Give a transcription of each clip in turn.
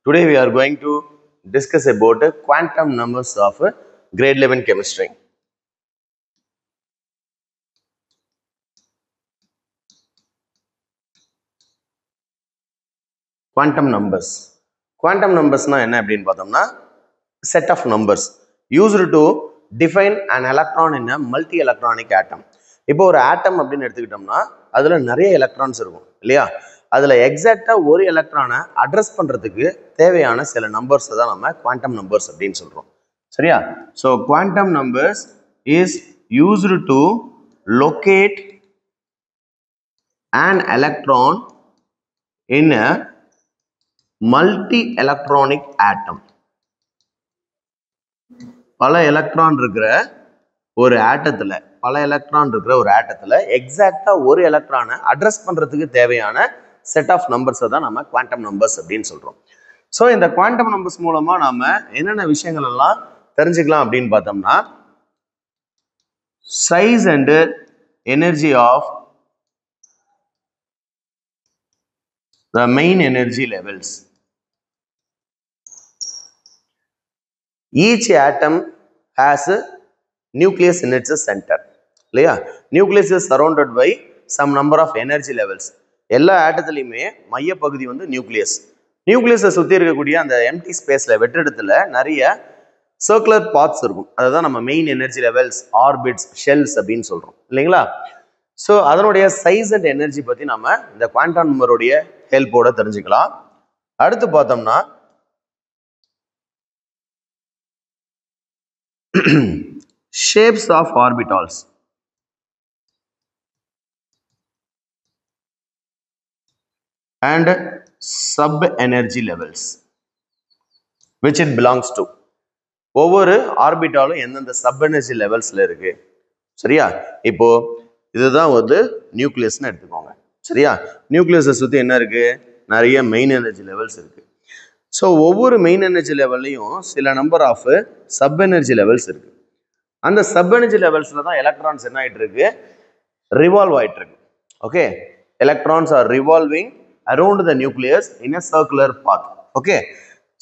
Today we are going to discuss about quantum numbers of grade 11 chemistry. Quantum numbers. Quantum numbers na enna appdin pathomna set of numbers used to define an electron in a multi electronic atom. இப்போ ஒரு ஆட்டம் அப்படின்னு எடுத்துக்கிட்டோம்னா அதுல நிறைய electrons இருக்கும் இல்லையா? அதுல எக்ஸாக்டா ஒரு எலக்ட்ரானை அட்ரஸ் பண்றதுக்கு தேவையான சில நம்பர்ஸ் தான் நம்ம குவாண்டம் நம்பர்ஸ் அப்படின்னு சொல்றோம். சரியா? So quantum numbers is used to locate an electron in a multi electronic atom. பல எலக்ட்ரான் இருக்கிற ஒரு ஆட்டத்துல எக்ஸாக்டா ஒரு எலக்ட்ரானை அட்ரஸ் பண்றதுக்கு தேவையான செட் ஆஃப் நம்பர்ஸ் தான் நம்ம குவாண்டம் நம்பர்ஸ் அப்படின்னு சொல்றோம். ஸோ இந்த குவாண்டம் நம்பர்ஸ் மூலமா நாம என்னென்ன விஷயங்கள் எல்லாம் தெரிஞ்சுக்கலாம் அப்படின்னு பார்த்தோம்னா size and energy of the main energy levels. Each atom has a nucleus in its center. இல்லையா? Nucleus is surrounded by some number of energy levels. எல்லா ஆட்டத்திலையுமே மைய பகுதி வந்து நியூக்ளியஸ். நியூக்ளியஸை சுற்றி இருக்கக்கூடிய அந்த எம்டி ஸ்பேஸ்ல வெற்றிடத்துல நிறைய சர்க்குலர் பாத்ஸ் இருக்கும். அதுதான் நம்ம main energy levels, orbits, shells அப்படின்னு சொல்றோம் இல்லைங்களா? ஸோ அதனுடைய சைஸ் அண்ட் எனர்ஜி பற்றி நம்ம இந்த குவாண்டம் நம்பருடைய ஹெல்ப்போட தெரிஞ்சுக்கலாம். அடுத்து பார்த்தோம்னா shapes of orbitals and sub energy levels which it belongs to. ஒவ்வொரு ஆர்பிட்டாலும் எந்தெந்த சப் எனர்ஜி லெவல்ஸ்ல இருக்கு. சரியா? இப்போ இதுதான் வந்து நியூக்ளியஸ்னு எடுத்துக்கோங்க. சரியா? நியூக்ளியஸை சுற்றி என்ன இருக்கு? நிறைய மெயின் எனர்ஜி லெவல்ஸ் இருக்கு. ஸோ ஒவ்வொரு மெயின் எனர்ஜி லெவல்லையும் சில number of sub energy levels இருக்கு. அந்த சப் எனர்ஜி லெவல்ஸ்ல தான் எலக்ட்ரான்ஸ் என்ன ஆயிட்டு இருக்கு? ரிவால்வ் ஆயிட்டு இருக்கு. Okay, electrons R revolving around the nucleus in a circular path. Okay,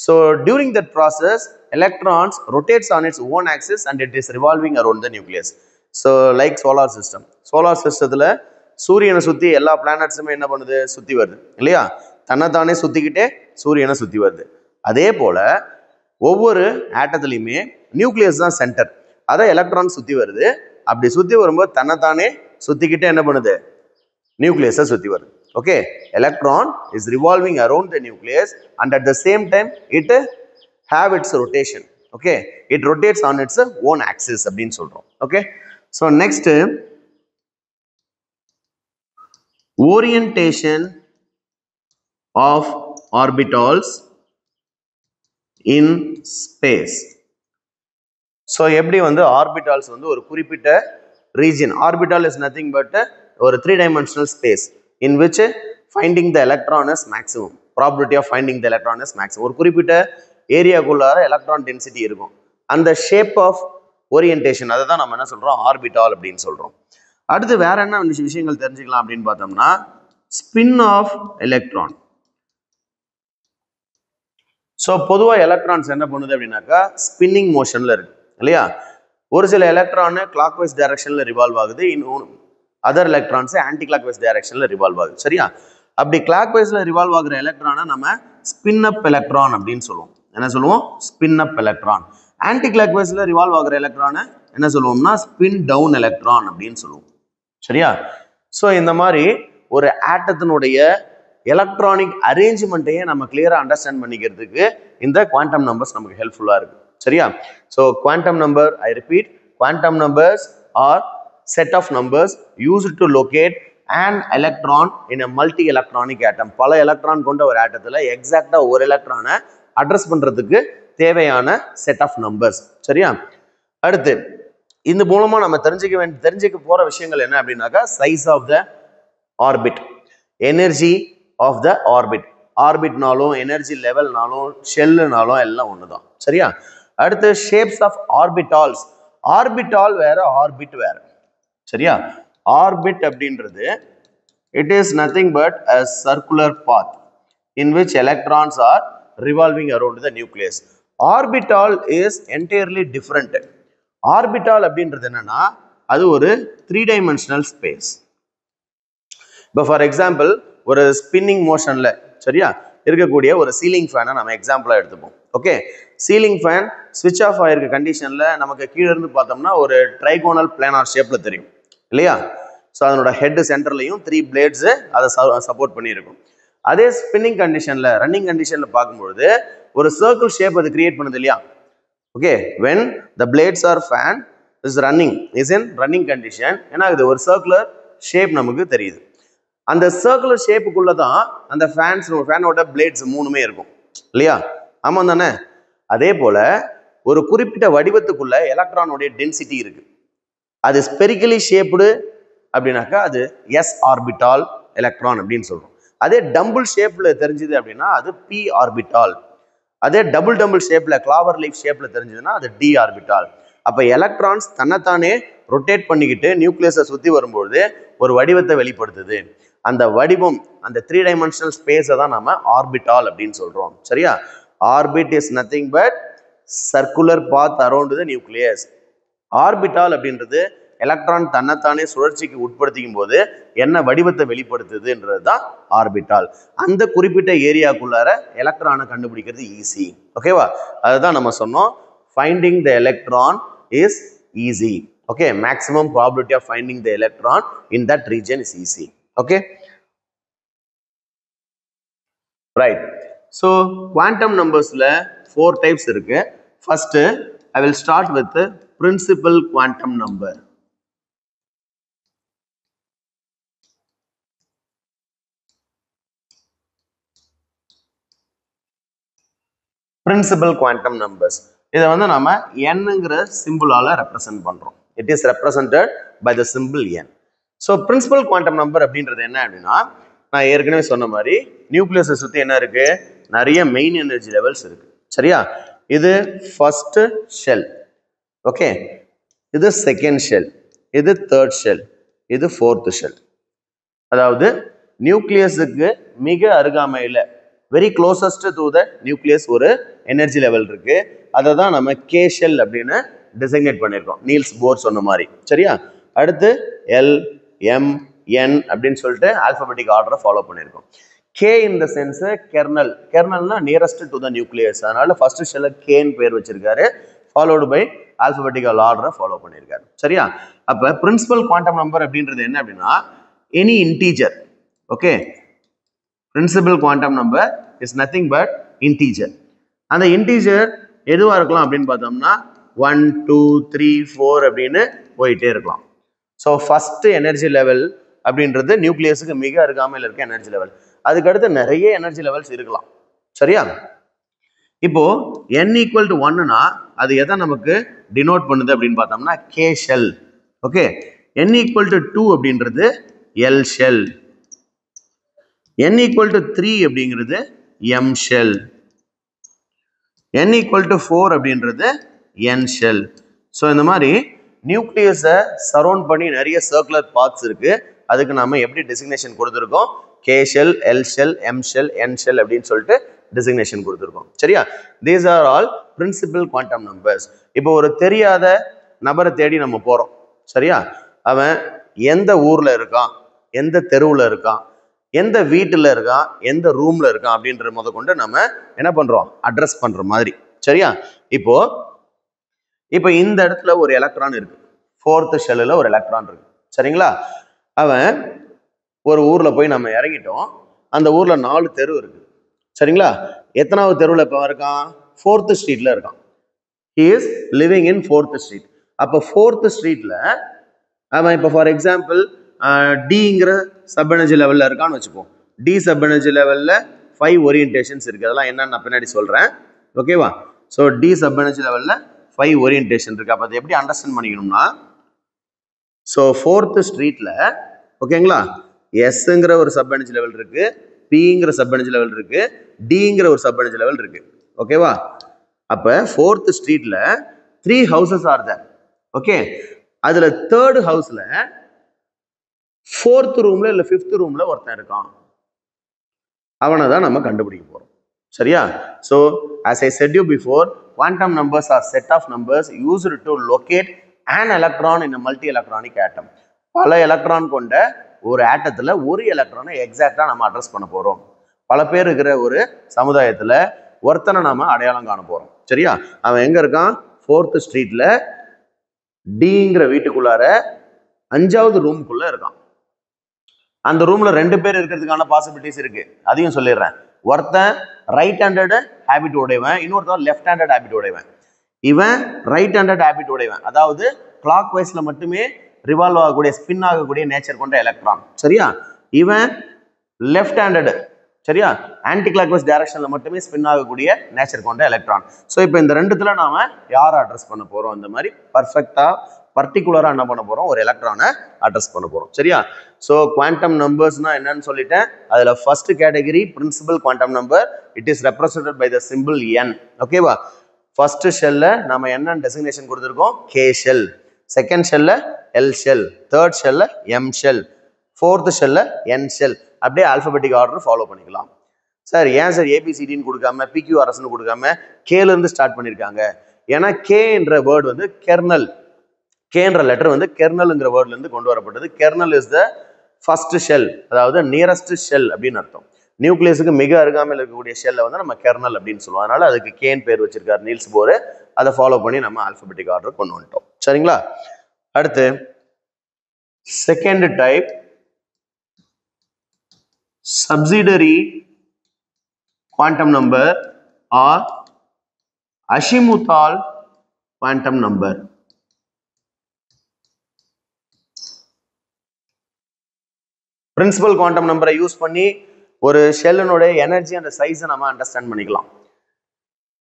so during that process electrons rotates on its own axis and it is revolving around the nucleus. So like solar system. Solar சிஸ்டத்தில் சூரியனை சுற்றி எல்லா பிளானட்ஸுமே என்ன பண்ணுது? சுற்றி வருது இல்லையா? தன்னைத்தானே சுற்றிக்கிட்டே சூரியனை சுற்றி வருது. அதே போல் ஒவ்வொரு ஆட்டத்துலையுமே நியூக்ளியஸ் தான் சென்டர். அதை எலக்ட்ரான் சுற்றி வருது. அப்படி சுற்றி வரும்போது தன்னைத்தானே சுற்றிக்கிட்டே என்ன பண்ணுது? நியூக்ளியஸை சுற்றி வருது. Okay, electron is revolving around the nucleus and at the same time it have it's rotation. Okay, it rotates on its own axis அப்படின்னு சொல்கிறோம். Okay, so next orientation of orbitals in space. so எப்படி வந்து orbitals வந்து ஒரு குறிப்பிட்ட region, orbital is nothing but ஒரு 3-dimensional space in which finding the electron is maximum, probability of finding the electron is maximum. ஒரு குறிப்பிட்ட ஏரியாக்குள்ளார electron density இருக்கும். அந்த ஷேப் ஆஃப் ஓரியன்டேஷன் அதை தான் நம்ம என்ன சொல்றோம்? ஆர்பிட்டால் அப்படின்னு சொல்றோம். அடுத்து வேற என்ன விஷயங்கள் தெரிஞ்சுக்கலாம் அப்படின்னு பார்த்தோம்னா ஸ்பின் ஆஃப் எலக்ட்ரான். ஸோ பொதுவாக எலக்ட்ரான்ஸ் என்ன பண்ணுது அப்படின்னாக்கா ஸ்பின்னிங் மோஷன்ல இருக்கு இல்லையா? ஒரு சில எலக்ட்ரான் கிளாக் வைஸ் டைரக்ஷன்ல ரிவால்வ் ஆகுது, இன்னும் other electrons anti clock wise டைரக்ஷன்ல ரிவால்வ் ஆகுது. சரியா? அப்படி கிளாக் வைஸ்ல ரிவால்வ் ஆகுற எலக்ட்ரானை நம்ம ஸ்பின் அப் எலக்ட்ரான் அப்படின்னு சொல்லுவோம். என்ன சொல்லுவோம்? ஸ்பின் அப் எலக்ட்ரான். ஆன்டி கிளாக் வைஸ்ல ரிவால்வ் ஆகுற எலக்ட்ரானை என்ன சொல்லுவோம்னா ஸ்பின் டவுன் எலக்ட்ரான் அப்படின்னு சொல்லுவோம். சரியா? ஸோ இந்த மாதிரி ஒரு ஆட்டத்தினுடைய எலக்ட்ரானிக் அரேஞ்ச்மெண்ட்டையே நம்ம கிளியரா அண்டர்ஸ்டாண்ட் பண்ணிக்கிறதுக்கு இந்த குவாண்டம் நம்பர்ஸ் நமக்கு ஹெல்ப்ஃபுல்லா இருக்கு. சரியா? So quantum number, I repeat, quantum numbers are set of numbers used to locate an electron in a multi electronic atom. பல எலக்ட்ரான் கொண்ட ஒரு ஆட்டத்துல எக்ஸாக்டா ஒரு எலக்ட்ரானை அட்ரஸ் பண்றதுக்கு தேவையான செட் ஆஃப் நம்பர்ஸ். சரியா? அடுத்து இந்த மூலமா நம்ம தெரிஞ்சுக்க போற விஷயங்கள் என்ன அப்படின்னாக்கா size of the orbit, energy of the orbit. ஆர்பிட்னாலும் எனர்ஜி லெவல்னாலும் ஷெல்லுனாலும் எல்லாம் ஒண்ணுதான். சரியா? அடுத்து ஷேப்ஸ் ஆஃப் ஆர்பிட்டால்ஸ். ஆர்பிட்டால் வேற, ஆர்பிட் வேற. சரியா? ஆர்பிட் அப்படின்றது it is nothing but a circular path in which electrons are revolving around the nucleus. Orbital is entirely different. Orbital அப்படின்றது என்னன்னா அது ஒரு 3-dimensional space. இப்போ ஃபார் எக்ஸாம்பிள் ஒரு ஸ்பின்னிங் மோஷன்ல சரியா இருக்கக்கூடிய ஒரு சீலிங் ஃபேனை நம்ம எக்ஸாம்பிளா எடுத்துப்போம். ஓகே, சீலிங் ஃபேன் ஸ்விட்ச் ஆஃப் ஆயிருக்க கண்டிஷன்ல நமக்கு கீழே இருந்து பார்த்தோம்னா ஒரு ட்ரைகோனல் பிளானார் ஷேப்ல தெரியும் இல்லையா? ஸோ அதனோட ஹெட் சென்டர்லையும் 3 பிளேட்ஸ் அதை சப்போர்ட் பண்ணியிருக்கும். அதே ஸ்பின்னிங் கண்டிஷன்ல ரன்னிங் கண்டிஷன்ல பார்க்கும்பொழுது ஒரு சர்க்கிள் ஷேப் அது கிரியேட் பண்ணுது இல்லையா? Okay, when the blades are fan is in running condition ஏன்னா இது ஒரு சர்க்குலர் ஷேப் நமக்கு தெரியுது. அந்த சர்க்குலர் ஷேப்புக்குள்ள தான் அந்த ஃபேனோட பிளேட்ஸ் மூணுமே இருக்கும் இல்லையா? ஆமா தானே? அதே போல ஒரு குறிப்பிட்ட வடிவத்துக்குள்ள எலக்ட்ரானுடைய டென்சிட்டி இருக்கு. அது ஸ்பெரிக்கலி ஷேப்டு அப்படின்னாக்கா அது s ஆர்பிட்டால் எலக்ட்ரான் அப்படின்னு சொல்றோம். அதே டம்பிள் ஷேப்ல தெரிஞ்சது அப்படின்னா அது p ஆர்பிட்டால். அதே டபுள் ஷேப்ல கிளாவர் லீஃப் ஷேப்ல தெரிஞ்சதுன்னா அது d ஆர்பிட்டால். அப்ப எலக்ட்ரான்ஸ் தன்னைத்தானே ரொட்டேட் பண்ணிக்கிட்டு நியூக்ளியஸை சுத்தி வரும்போது ஒரு வடிவத்தை வெளிப்படுத்துது. அந்த வடிவம் அந்த 3-dimensional ஸ்பேஸை தான் நம்ம ஆர்பிட்டால் அப்படின்னு சொல்றோம். சரியா? Orbit is nothing but circular path around the nucleus. Orbital அப்படின்றது எலக்ட்ரான் தன்னைத்தானே சுழற்சிக்கு உட்படுத்திக்கும் போது என்ன வடிவத்தை வெளிப்படுத்துதுன்றது தான் ஆர்பிட்டால். அந்த குறிப்பிட்ட ஏரியாக்குள்ளார எலக்ட்ரானை கண்டுபிடிக்கிறது ஈஸி. ஓகேவா? அதுதான் நம்ம சொன்னோம், finding the electron is easy. Okay, maximum probability of finding the electron in that region is easy. Okay, right. So quantum நம்பர்ஸ்ல 4 டைப்ஸ் இருக்கு. First I will start with principal quantum number. Principal quantum numbers இதை வந்து நம்ம nங்கிற சிம்பிளால represent பண்றோம். It is represented by the symbol n. So principal quantum number அப்படின்றது என்ன அப்படின்னா, நான் ஏற்கனவே சொன்ன மாதிரி நியூக்ளியஸை சுற்றி என்ன இருக்கு, நிறைய மெயின் எனர்ஜி லெவல்ஸ் இருக்கு. சரியா? இது ஃபர்ஸ்ட் ஷெல், ஓகே, இது செகண்ட் ஷெல், இது தேர்ட் ஷெல், இது ஃபோர்த் ஷெல். அதாவது நியூக்ளியஸுக்கு மிக அருகாமையில் very closest to the nucleus ஒரு எனர்ஜி லெவல் இருக்கு. அதை தான் நம்ம கே ஷெல் அப்படின்னு டிசைனேட் பண்ணியிருக்கோம், நீல்ஸ் போர் சொன்ன மாதிரி. சரியா? அடுத்து எல், எம், என் அப்படின்னு சொல்லிட்டு ஆல்பபெட்டிக் ஆர்டரை ஃபாலோ பண்ணியிருக்கோம். K in the sense kernel. கெர்னல்னா நியரஸ்ட் டு த நியூக்ளியஸ். அதனால ஃபர்ஸ்ட் ஷெல்ல கேன்னு பேர் வச்சிருக்காரு, ஃபாலோடு பை ஆல்பபெட்டிக்கல் ஆர்டரை ஃபாலோ பண்ணியிருக்காரு. சரியா? அப்போ பிரின்சிபல் குவாண்டம் நம்பர் அப்படின்றது என்ன அப்படின்னா any integer. Okay, principal quantum number is nothing but integer. அந்த இன்டீஜர் எதுவாக இருக்கலாம் அப்படின்னு பார்த்தோம்னா 1, 2, 3, 4 அப்படின்னு போயிட்டே இருக்கலாம். ஸோ ஃபர்ஸ்ட் எனர்ஜி லெவல் அப்படின்றது நியூக்ளியஸுக்கு மிக அருகாமையில் இருக்க எனர்ஜி லெவல். அதுக்கடுத்து நிறைய எனர்ஜி லெவல்ஸ் இருக்கலாம். சரியா? இப்போ n ஈக்குவல் டு 1னா அது எதை நமக்கு டினோட் பண்ணுது அப்படின்னு பார்த்தோம்னா K shell. Okay, n equal to 2 அப்படின்றது L shell, n equal to 3 அப்படிங்கிறது M shell, n equal to 4 அப்படின்றது என் ஷெல். ஸோ இந்த மாதிரி நியூக்ளியஸை சரௌண்ட் பண்ணி நிறைய சர்க்குலர் பாத்ஸ் இருக்கு. அதுக்கு நாம எப்படி டெசிக்னேஷன் கொடுத்துருக்கோம், K shell, L shell, M shell, N shell அப்படின்னு சொல்லிட்டு டெசிக்னேஷன் கொடுத்துருக்கோம். சரியா? These are all principal quantum numbers. இப்போ ஒரு தெரியாத நபரை தேடி நம்ம போறோம். சரியா? அவன் எந்த ஊர்ல இருக்கான், எந்த தெருவில் இருக்கான், எந்த வீட்டில் இருக்கான், எந்த ரூம்ல இருக்கான் அப்படின்ற முத கொண்டு நம்ம என்ன பண்றோம், அட்ரஸ் பண்ற மாதிரி. சரியா? இப்போ இந்த இடத்துல ஒரு எலக்ட்ரான் இருக்கு, ஃபோர்த் ஷெல்லில் ஒரு எலக்ட்ரான் இருக்கு. சரிங்களா? அவன் ஒரு ஊர்ல போய் நம்ம இறங்கிட்டோம். அந்த ஊர்ல 4 தெரு இருக்கு. சரிங்களா? எத்தனாவது தெருவில் இப்போ இருக்கான், 4th ஸ்ட்ரீட்ல இருக்கான். He is living in 4th street. அப்போ 4th ஸ்ட்ரீட்ல அவன் இப்போ ஃபார் எக்ஸாம்பிள் டிங்கிற சப் எனர்ஜி லெவல்ல இருக்கான்னு வச்சுப்போம். டி சப் எனர்ஜி லெவல்ல 5 ஓரியன்டேஷன்ஸ் இருக்கு. அதெல்லாம் என்னன்னு நான் பின்னாடி சொல்றேன். ஓகேவா? ஸோ டி சப் எனர்ஜி லெவல்ல 5 ஓரியன்டேஷன் இருக்கு. அப்போ அதை எப்படி அண்டர்ஸ்டாண்ட் பண்ணிக்கணும்னா, ஸோ 4th ஸ்ட்ரீட்ல ஓகேங்களா எஸ்ங்கிற ஒரு சப் எனர்ஜி லெவல் இருக்கு, பிங்கிற சப் எனர்ஜி லெவல் இருக்கு, டிங்கிற ஒரு சப் எனர்ஜி லெவல் இருக்கு. ஓகேவா? அப்ப 4th ஸ்ட்ரீட்ல 3 ஹவுசஸ் ஆர் தேர். ஓகே, அதுல 3rd ஹவுஸ்ல 4th ரூம்ல இல்ல 5th ரூம்ல ஒருத்தன் இருக்கான். அவனை தான் நம்ம கண்டுபிடிக்க போறோம். சரியா? So as I said you before, quantum numbers are set of numbers used to locate an electron in a multi-electronic atom. பல எலக்ட்ரான் கொண்ட ஒரு ஆட்டத்தில் ஒரு எலக்ட்ரானை எக்ஸாக்டாக நம்ம அட்ரஸ் பண்ண போகிறோம். பல பேர் இருக்கிற ஒரு சமுதாயத்தில் ஒருத்தனை நாம அடையாளம் காண போகிறோம். சரியா? அவன் எங்கே இருக்கான்? 4th ஸ்ட்ரீட்டில் டிங்கிற வீட்டுக்குள்ளார 5வது ரூமுக்குள்ளே இருக்கான். அந்த ரூம்ல 2 பேர் இருக்கிறதுக்கான பாசிபிலிட்டிஸ் இருக்கு. அதையும் சொல்லிடுறேன். ஒருத்தன் ரைட் ஹேண்டட் ஹேபிட் உடையவன், இன்னொருத்தன் லெஃப்ட் ஹேண்டட் ஹேபிட் உடையவன். இவன் ரைட் ஹேண்டட் ஹேபிட் உடையவன், அதாவது கிளாக் வைஸ்ல மட்டுமே ரிவால்வ் ஆகக்கூடிய ஸ்பின் ஆகக்கூடிய நேச்சர் கொண்ட எலக்ட்ரான். சரியா? இவன் லெஃப்ட் ஹேண்டட், சரியா, ஆன்டி கிளாக் வைஸ் டைரக்ஷன்ல மட்டுமே ஸ்பின் ஆகக்கூடிய நேச்சர் கொண்ட எலக்ட்ரான். ஸோ இப்போ இந்த ரெண்டுத்துல நாம யாரை அட்ரஸ் பண்ண போறோம்? இந்த மாதிரி பர்ஃபெக்டா பர்டிகுலரா என்ன பண்ண போறோம்? ஒரு எலக்ட்ரானை அட்ரஸ் பண்ண போறோம். சரியா? ஸோ குவாண்டம் நம்பர்ஸ்னா என்னன்னு சொல்லிட்டேன். அதுல first category principal quantum number. It is represented by the symbol n. ஓகேவா? ஃபர்ஸ்ட் ஷெல்ல நம்ம என்ன டெசிக்னேஷன் கொடுத்துருக்கோம்? k shell. செகண்ட் ஷெல்ல l ஷெல். தேர்ட் ஷெல்ல m ஷெல். ஃபோர்த் ஷெல்ல n ஷெல். அப்படியே ஆல்பபெட்டிக் ஆர்டர் ஃபாலோ பண்ணிக்கலாம். சார் ஏன் சார் ஏபிசிடின்னு கொடுக்காம பிக்யூஆர்எஸ்ன்னு கொடுக்காம கேல இருந்து ஸ்டார்ட் பண்ணியிருக்காங்க? ஏன்னா கேன்ற வேர்டு வந்து கெர்னல், கேன்ற லெட்டர் வந்து கெர்னல்ங்கிற வேர்ட்ல இருந்து கொண்டு வரப்பட்டது. Kernel is the first shell, அதாவது நியரஸ்ட் ஷெல் அப்படின்னு அர்த்தம். நியூக்ளியஸுக்கு மிக அருகாமையில் இருக்கக்கூடிய ஷெல்லை வந்து நம்ம கெர்னல் அப்படின்னு சொல்லுவோம். அதனால அதுக்கு கேன் பேர் வச்சிருக்காரு நீல்ஸ் போர். அதை ஃபாலோ பண்ணி நம்ம ஆல்பபெட்டிக் ஆர்டர் கொண்டு வந்துட்டோம். சரிங்களா? அடுத்து second type subsidiary quantum number or azimuthal quantum number. Principal quantum நம்பரை யூஸ் பண்ணி ஒரு ஷெல்லினுடைய எனர்ஜி அந்த சைஸை நம்ம அண்டர்ஸ்டாண்ட் பண்ணிக்கலாம்.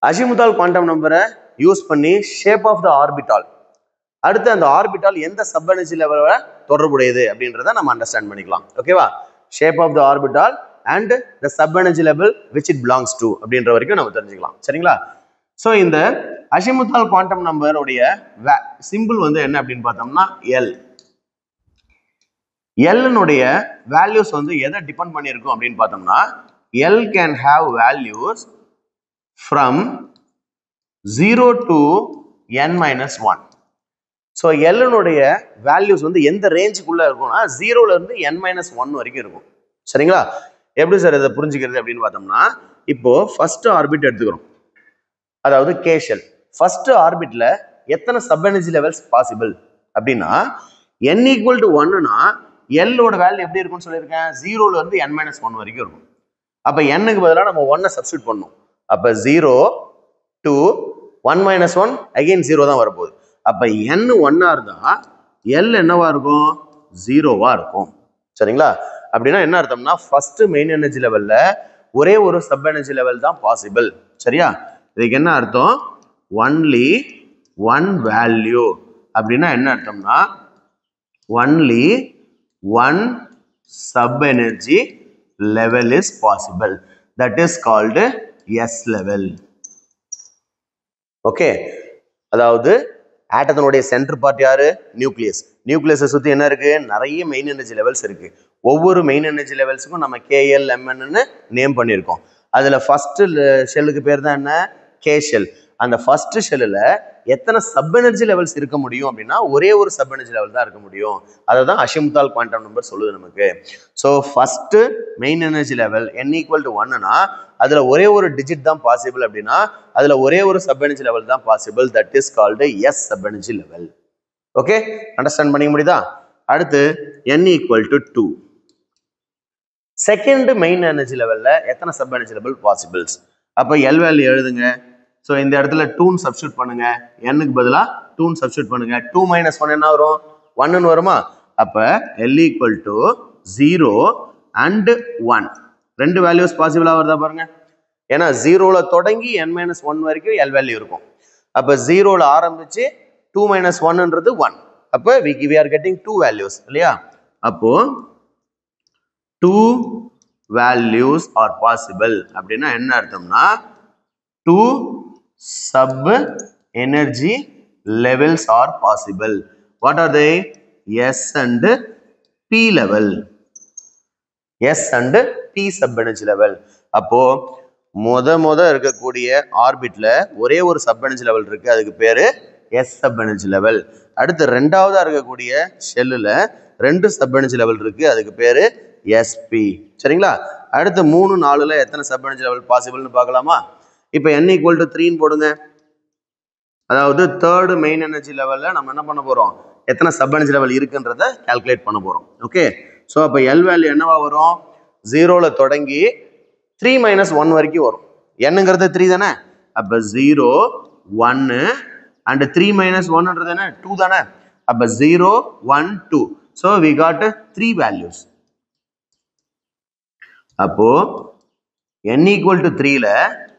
அஜிமுத்தால் குவாண்டம் நம்பரை யூஸ் பண்ணி ஷேப் ஆஃப் த ஆர்பிட்டால், அடுத்து அந்த ஆர்பிட்டால் எந்த சப் எனர்ஜி லெவலில் தொடர்புடையது அப்படின்றத நம்ம அண்டர்ஸ்டாண்ட் பண்ணிக்கலாம். ஓகேவா? Shape of the orbital and the sub energy level which it belongs to அப்படின்ற வரைக்கும் நம்ம தெரிஞ்சுக்கலாம். சரிங்களா? ஸோ இந்த அஜிமுத்தால் குவாண்டம் நம்பருடைய சிம்பிள் வந்து என்ன அப்படின்னு பார்த்தோம்னா எல். எல்னுடைய வேல்யூஸ் வந்து எதை டிபெண்ட் பண்ணியிருக்கும் அப்படின்னு பார்த்தோம்னா L can have values from 0 to n-1. So எல்னுடைய வேல்யூஸ் வந்து எந்த ரேஞ்சுக்குள்ள இருக்கும்னா 0ல இருந்து n-1 வரைக்கும் இருக்கும். சரிங்களா? எப்படி சார் இதை புரிஞ்சுக்கிறது அப்படின்னு பார்த்தோம்னா இப்போ ஃபர்ஸ்ட் ஆர்பிட் எடுத்துக்கிறோம், அதாவது கே ஷெல். ஃபர்ஸ்ட் ஆர்பிட்ல எத்தனை சப் எனர்ஜி லெவல்ஸ் பாசிபிள் அப்படின்னா n ஈக்குவல் டு 1னா எல்லோட வேல்யூ எப்படி இருக்கும்னு சொல்லியிருக்கேன்? 0ல இருந்து n-1 வரைக்கும் இருக்கும். அப்ப n-க்கு பதிலாக நம்ம 1 சப்ஸ்டியூட் பண்ணணும். அப்ப 0 to 1-1 அகைன் 0 தான் வரப்போகுது. அப்ப n 1ஆ இருந்தா l என்னவா இருக்கும்? 0வா இருக்கும். சரிங்களா? அப்படின்னா என்ன அர்த்தம்னா ஃபர்ஸ்ட் மெயின் எனர்ஜி லெவல்ல ஒரே ஒரு சப் எனர்ஜி லெவல் தான் பாசிபிள். சரியா? இதுக்கு என்ன அர்த்தம்? ஒன்லி ஒன் வேல்யூ அப்படின்னா என்ன அர்த்தம்னா only one sub energy level is possible. That is called S level. Okay, அதாவது ஆட்டத்தினுடைய சென்டர் பார்ட் யாரு? நியூக்ளியஸ். நியூக்ளியஸை சுற்றி என்ன இருக்கு? நிறைய மெயின் எனர்ஜி லெவல்ஸ் இருக்கு. ஒவ்வொரு மெயின் எனர்ஜி லெவல்ஸுக்கும் நம்ம KL MNன்னு நேம் பண்ணியிருக்கோம். அதில் ஃபர்ஸ்ட் ஷெல்லுக்கு பேர் தான் என்ன? K shell. அந்த ஃபர்ஸ்ட் ஷெல்லில் எத்தனை சப் எனர்ஜி லெவல்ஸ் இருக்க முடியும் அப்படின்னா ஒரே ஒரு சப் எனர்ஜி லெவல் தான் இருக்க முடியும். அதை தான் அஜிமுத்தால் குவாண்டம் நம்பர் சொல்லுது நமக்கு. So first main energy level n equal to 1னா அதுல ஒரே ஒரு டிஜிட் தான் பாசிபிள் அப்படின்னா அதுல ஒரே ஒரு சப் எனர்ஜி லெவல் தான் possible. That is called S sub energy level. Okay, understand பண்ணிக்க முடியுதா? அடுத்து n equal to 2. Second main energy லெவல்ல எத்தனை சப் எனர்ஜி லெவல் பாசிபிள்ஸ்? அப்போ எல் வேல்யூ எழுதுங்க. ஸோ இந்த இடத்துல 2 சப்ஸ்டியூட் பண்ணுங்க. n-க்கு பதிலாக 2 சப்ஸ்டியூட் பண்ணுங்க. 2 - 1 என்ன வரும்? 1ன்னு வருமா? அப்போ L ஈக்குவல் டு 0 and 1 ரெண்டு வேல்யூஸ் பாசிபிளாக வருதா பாருங்க. ஏன்னா 0ல தொடங்கி n-1 வரைக்கும் எல் வேல்யூ இருக்கும். அப்போ 0ல ஆரம்பிச்சு 2 - 1ன்றது 1. அப்போ we are getting 2 values இல்லையா? அப்போ 2 values are possible அப்படின்னா என்ன அர்த்தம்னா 2 sub energy levels are possible. What are they? S and P level. S and P sub energy level. அப்போ முத இருக்கக்கூடிய ஆர்பிட்ல ஒரே ஒரு சப் எனர்ஜி லெவல் இருக்கு, அதுக்கு பேரு எஸ் சப் எனர்ஜி லெவல். அடுத்து ரெண்டாவதா இருக்கக்கூடிய ஷெல்லுல 2 சப் எனர்ஜி லெவல் இருக்கு, அதுக்கு பேரு எஸ்பி. சரிங்களா? அடுத்து 3, 4ல எத்தனை சப் எனர்ஜி லெவல் பாசிபிள்னு பார்க்கலாமா? இப்போ n = 3 போடுங்க. அதாவது தேர்ட் மெயின் எனர்ஜி லெவல்ல நம்ம என்ன பண்ண போறோம், எத்தனை சப் எனர்ஜி லெவல் இருக்குன்றத கால்குலேட் பண்ண போறோம். ஓகே, ஸோ அப்போ எல் வேல்யூ என்னவா வரும், 0ல தொடங்கி 3 - 1 வரைக்கும் வரும். என்னங்கிறது 3 தானே, அப்போ 0 1 அண்ட் 3 - 1ன்றது என்ன 2 தானே, அப்போ 0 1 2. So we got 3 values. அப்போ n = 3ல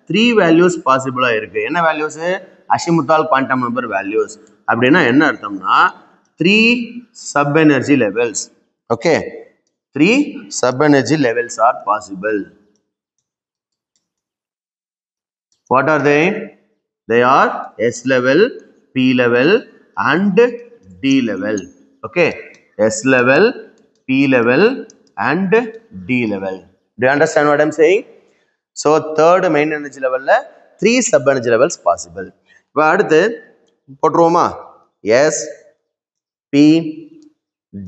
3 வேல்யூஸ் பாசிபிளா இருக்கு. என்ன values, azimuthal quantum number values. அப்படின்னா என்ன அர்த்தம்னா 3 sub energy levels. Okay, 3 sub energy levels are possible. What are they? They are S level, P level and D level. Okay, S level, P level and D level. Do you understand what I am saying? So third main energy level la 3 sub energy levels possible. இப்போ அடுத்து போட்டுருவோமா, S, P,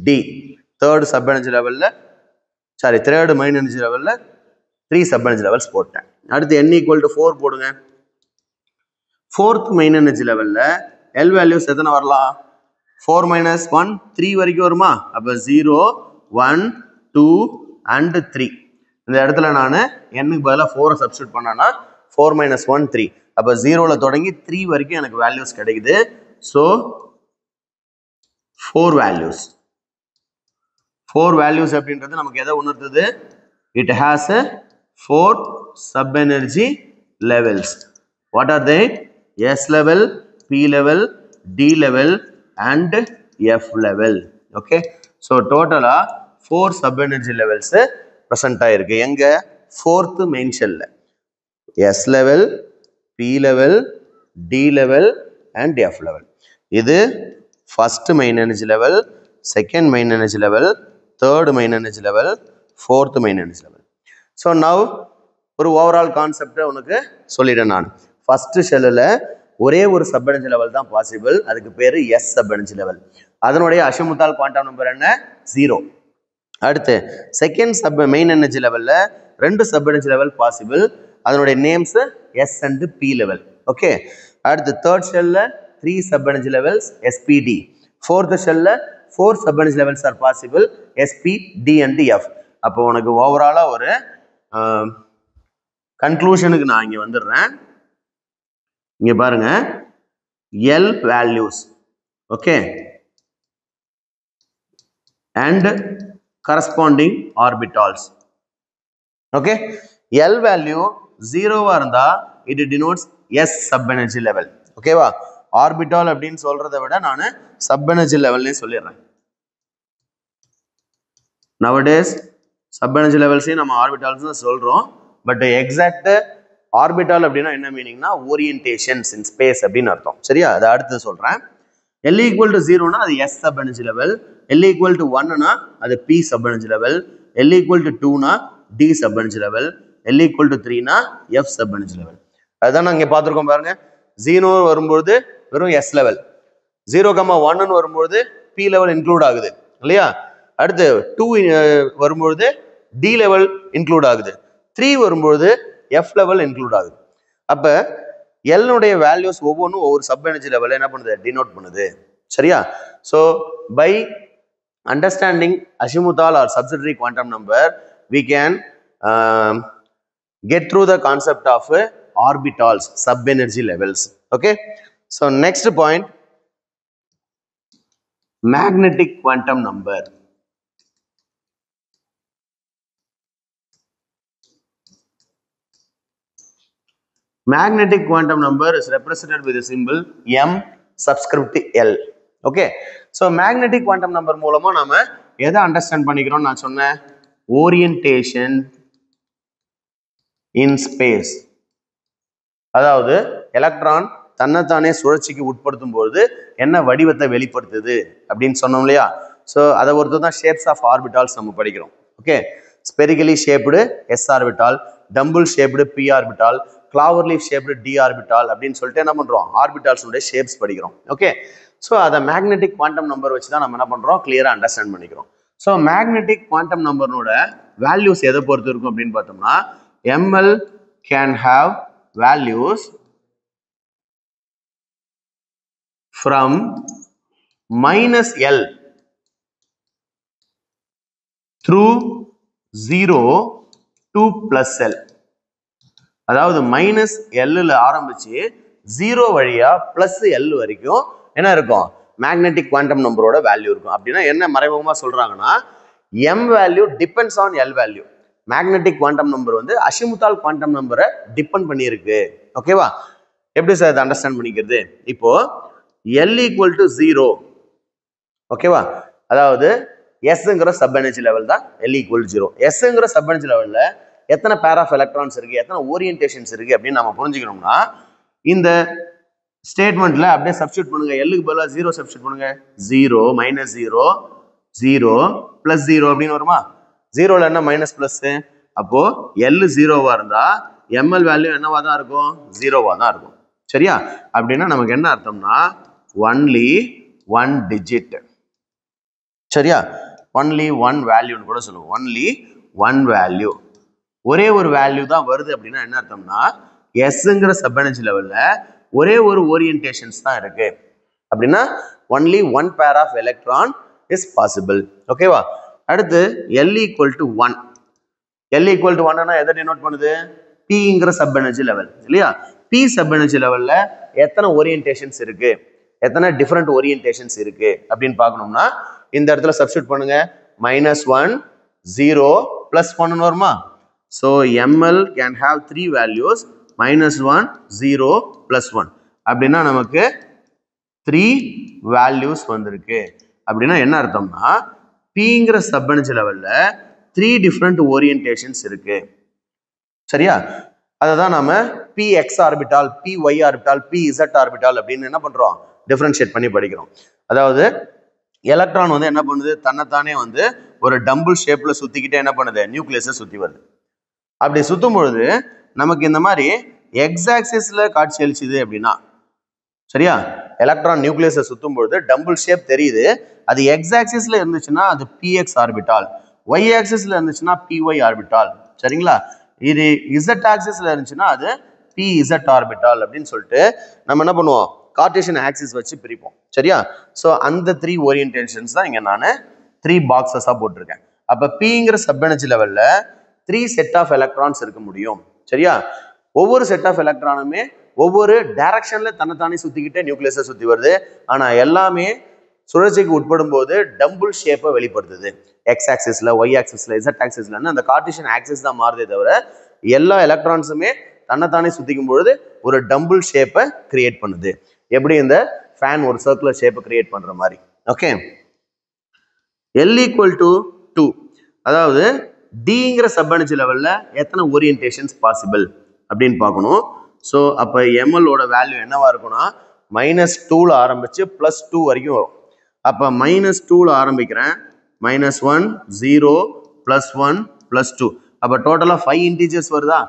D. Third sub energy லெவல்ல third main energy லெவல்ல 3 sub energy levels போட்டேன். அடுத்து n = 4 போடுங்க. Fourth main energy லெவல்ல L values எத்தனை வரலாம், 4 - 1 3 வரைக்கும் வருமா, அப்போ 0 1 2 அண்ட் 3. இந்த இடத்துல நான் n பதிலாக 4 சப்ஸ்டியூட் பண்ணேன்னா 4 - 1 3, அப்போ 0ல தொடங்கி 3 வரைக்கும் எனக்கு வேல்யூஸ் கிடைக்குது. So 4 values. 4 வேல்யூஸ் அப்படின்றது நமக்கு எதை உணர்த்துது, it has a 4 sub energy levels. What are they? S level, P level, D level and F level. Okay, so total 4 sub energy levels present ஆயிருக்கு. எங்க, 4th main shell. S level, P level, D level and F level. இது first main energy level, second main energy level, third main energy level, fourth main energy level. So now ஒரு overall கான்செப்டை உனக்கு சொல்லிட்டேன் நான். First ஷெல்லில் ஒரே ஒரு sub energy level தான் பாசிபிள், அதுக்கு பேர் எஸ் சப் எனர்ஜி லெவல். அதனுடைய அஷிமுத்தால் குவாண்டம் நம்பர் என்ன, 0. அடுத்து செகண்ட் சப் மெயின் எனர்ஜி லெவலில் 2 சப் எனர்ஜி லெவல் பாசிபிள், அதனுடைய names S and P level. Okay, அடுத்து தேர்ட் ஷெல்லில் 3 sub energy levels SPD. Fourth ஷெல்லில் 4 sub energy levels are possible, SP, D and F. அப்போ உனக்கு ஓவராலா ஒரு கன்க்ளூஷனுக்கு நான் இங்க வந்துடுறேன். இங்க பாருங்க, L values, okay, and corresponding orbitals. Okay, L value 0 இருந்தா it denotes S sub energy level. Okay வா, ஆர்பிட்டால் அப்படின்னு சொல்றதை விட நான் சப் எனர்ஜி லெவல்லே சொல்லிடுறேன். நவடேஸ் சப் எனர்ஜி லெவல்ஸையும் நம்ம ஆர்பிட்டால்ஸ் தான் சொல்றோம். பட் எக்ஸாக்ட் ஆர்பிட்டால் அப்படின்னா என்ன மீனிங்னா ஓரியன்டேஷன்ஸ் இன் ஸ்பேஸ் அப்படின்னு அர்த்தம். சரியா, அதை அடுத்து சொல்றேன். L = 0னா அது S sub energy level, L = 1னா அது P sub energy level, L = 2னா D sub energy level, L = 3னா F sub energy level. அதுதான் நாங்கள் பார்த்துருக்கோம் பாருங்க. 0 வரும்போது வெறும் S லெவல், 0,1 வரும்போது P லெவல் இன்க்ளூட் ஆகுது இல்லையா. அடுத்து 2 வரும்போது D லெவல் இன்க்ளூட் ஆகுது, 3 வரும்போது F லெவல் இன்க்ளூட் ஆகுது. அப்ப L வேல்யூஸ் ஒவ்வொன்றும் ஒவ்வொரு சப் எனர்ஜி லெவல் என்ன பண்ணுது, டினோட் பண்ணுது. சரியா, so by understanding azimuthal or subsidiary quantum number we can get through the concept of orbitals, sub energy levels. Okay, so next point, magnetic quantum number. Magnetic quantum number is represented with the symbol M subscript L. Okay, so magnetic quantum number மூலமா நாம எதை understand பண்ணிக்கிறோம் நான் சொன்னேன், orientation இன் space. அதாவது electron தன்னைத்தானே சுழற்சிக்கு உட்படுத்தும் போது என்ன வடிவத்தை வெளிப்படுத்துது அப்படின்னு சொன்னோம் இல்லையா. ஸோ அதை பொறுத்து தான் ஷேப்ஸ் ஆஃப் ஆர்பிட்டால்ஸ் நம்ம படிக்கிறோம். Okay, spherically shaped S orbital, dumbbell shaped p orbital, clover leaf shaped d orbital அப்படின்னு சொல்லிட்டு என்ன பண்றோம், ஆர்பிட்டால்ஸோட ஷேப்ஸ் படிக்கிறோம். ஓகே, ஸோ அதை மேக்னெட்டிக் குவாண்டம் நம்பர் வச்சு தான் நம்ம என்ன பண்றோம், கிளியரா அண்டர்ஸ்டாண்ட் பண்ணிக்கிறோம். ஸோ மேக்னெட்டிக் குவாண்டம் நம்பரோட வேல்யூஸ் எதை பொறுத்து இருக்கும் அப்படின்னு பார்த்தோம்னா, ml can have values from -L through 0 to +L. அதாவது -L ஆரம்பிச்சு 0 வழியா +L வரைக்கும் என்ன இருக்கும், மேக்னெட்டிக் குவாண்டம் நம்பரோட வேல்யூ இருக்கும். அப்படின்னா என்ன மறைமுகமா சொல்றாங்கன்னா, m value depends on L value. Magnetic quantum number வந்து அசிமுத்தால் குவாண்டம் நம்பரை டிபெண்ட் பண்ணியிருக்கு. ஓகேவா, எப்படி சார் இதை அண்டர்ஸ்டாண்ட் பண்ணிக்கிறது? இப்போ L = 0, ஓகேவா, அதாவது Sங்கிற சப் எனர்ஜி லெவல் தான் L = 0. Sங்கிற சப் எனர்ஜி லெவல்ல எத்தனை பேர் ஆஃப் எலக்ட்ரான்ஸ் இருக்கு, எத்தனை ஓரியன்டேஷன்ஸ் இருக்கு அப்படின்னு நம்ம புரிஞ்சுக்கணும்னா, இந்த ஸ்டேட்மெண்ட்ல அப்படியே சப்ஸ்டியூட் பண்ணுங்க. Lக்கு பதிலாக 0 சப்ஸ்டியூட் பண்ணுங்க. 0 -0 0 +0 அப்படின்னு வருமா? 0ல என்ன மைனஸ் பிளஸ், அப்போ L 0வா இருந்தா ml வேல்யூ என்னவா தான் இருக்கும், 0வா தான் இருக்கும். சரியா, அப்படின்னா நமக்கு என்ன அர்த்தம்னா, ஒன்லி ஒன் டிஜிட். சரியா, ஒன்லி ஒன் வேல்யூன்னு கூட சொல்லுவோம். ஒன்லி ஒன் வேல்யூ, ஒரே ஒரு வேல்யூ தான் வருது அப்படின்னா என்ன அர்த்தம்னா, Sங்கிற சப் எனர்ஜி லெவல்ல ஒரே ஒரு ஓரியன்டேஷன்ஸ் தான் இருக்கு. அப்படின்னா only one pair of electron is possible. ஓகேவா, அடுத்து L = 1. L = 1 எதை டினோட் பண்ணுது, Pங்கிற சப் எனர்ஜி லெவல் இல்லையா? P சப் எனர்ஜி லெவல்ல எத்தனை ஓரியன்டேஷன்ஸ் இருக்கு, எத்தனை டிஃபரெண்ட் ஓரியன்டேஷன்ஸ் இருக்கு அப்படின்னு பார்க்கணும்னா, இந்த இடத்துல சப்ஸ்டியூட் பண்ணுங்க. -1 0 +1 வருமா? So ml can have 3 values, -1 0 +1. அப்படின்னா நமக்கு 3 வேல்யூஸ் வந்திருக்கு. அப்படின்னா என்ன அர்த்தம்னா, Pங்கிற சப் எனர்ஜி லெவல்ல 3 டிஃப்ரெண்ட் ஓரியன்டேஷன்ஸ் இருக்கு. சரியா, அதை தான் நாம px orbital, py orbital, pz orbital அப்படின்னு என்ன பண்றோம், டிஃபரன்ஷியேட் பண்ணி படிக்கிறோம். அதாவது எலக்ட்ரான் வந்து என்ன பண்ணுது, தன்னைத்தானே வந்து ஒரு டம்பிள் ஷேப்ல சுத்திக்கிட்டே என்ன பண்ணுது, நியூக்ளியஸை சுத்தி வருது. அப்படி சுத்தும் பொழுது நமக்கு இந்த மாதிரி எக்ஸ் ஆக்சிஸ்ல காட்சி அளிச்சுது அப்படின்னா, சரியா, எலக்ட்ரான் நியூக்ளியஸை சுத்தும் பொழுது டம்பிள் ஷேப் தெரியுது. அது எக்ஸ் ஆக்சிஸ்ல இருந்துச்சுன்னா அது px ஆர்பிட்டால், ஒய் ஆக்சிஸ்ல இருந்துச்சுன்னா py ஆர்பிட்டால். சரிங்களா, இது இசட் ஆக்சிஸ்ல இருந்துச்சுன்னா அது pz ஆர்பிட்டால் அப்படின்னு சொல்லிட்டு நம்ம என்ன பண்ணுவோம், கார்ட்டீசியன் ஆக்சிஸ் வச்சு பிரிப்போம். சரியா, ஸோ அந்த 3 ஓரியன்டேஷன்ஸ் தான் இங்க நான் 3 பாக்ஸஸா போட்டிருக்கேன். அப்ப Pங்கிற சப் எனர்ஜி லெவல்ல 3 செட் ஆஃப் எலக்ட்ரான்ஸ் இருக்க முடியும். சரியா, ஒவ்வொரு செட் ஆஃப் எலக்ட்ரானுமே ஒவ்வொரு டைரக்ஷன்ல தன்னைத்தானே சுத்திக்கிட்டே நியூக்ளியஸை சுத்தி வருது. ஆனா எல்லாமே சுழற்சிக்கு உட்படும் போது டம்பிள் ஷேப்பை வெளிப்படுத்துது. எக்ஸ் ஆக்சிஸ்ல, ஒய் ஆக்சிஸ்ல, இசட் ஆக்சிஸ்ல அந்த கார்ட்டீசியன் ஆக்சிஸ் தான் மாறுதே தவிர எல்லா எலக்ட்ரான்ஸுமே தன்னைத்தானே சுத்திக்கும் பொழுது ஒரு டம்பிள் ஷேப்பை கிரியேட் பண்ணுது. எப்படி இந்த ஃபேன் ஒரு சர்க்குலர் ஷேப்பை கிரியேட் பண்ற மாதிரி. ஓகே, L = 2, அதாவது Dங்கிற சப் எனர்ஜி லெவல்ல எத்தனை ஓரியன்டேஷன்ஸ் பாசிபிள் அப்படின்னு பார்க்கணும். ஸோ அப்போ mlஓட வேல்யூ என்னவா இருக்கும்னா, -2ல ஆரம்பிச்சு +2 வரைக்கும் வரும். அப்போ -2ல ஆரம்பிக்கிறேன், -1 0 +1 +2, அப்போ டோட்டலாக 5 இன்டீஜர்ஸ் வருதா?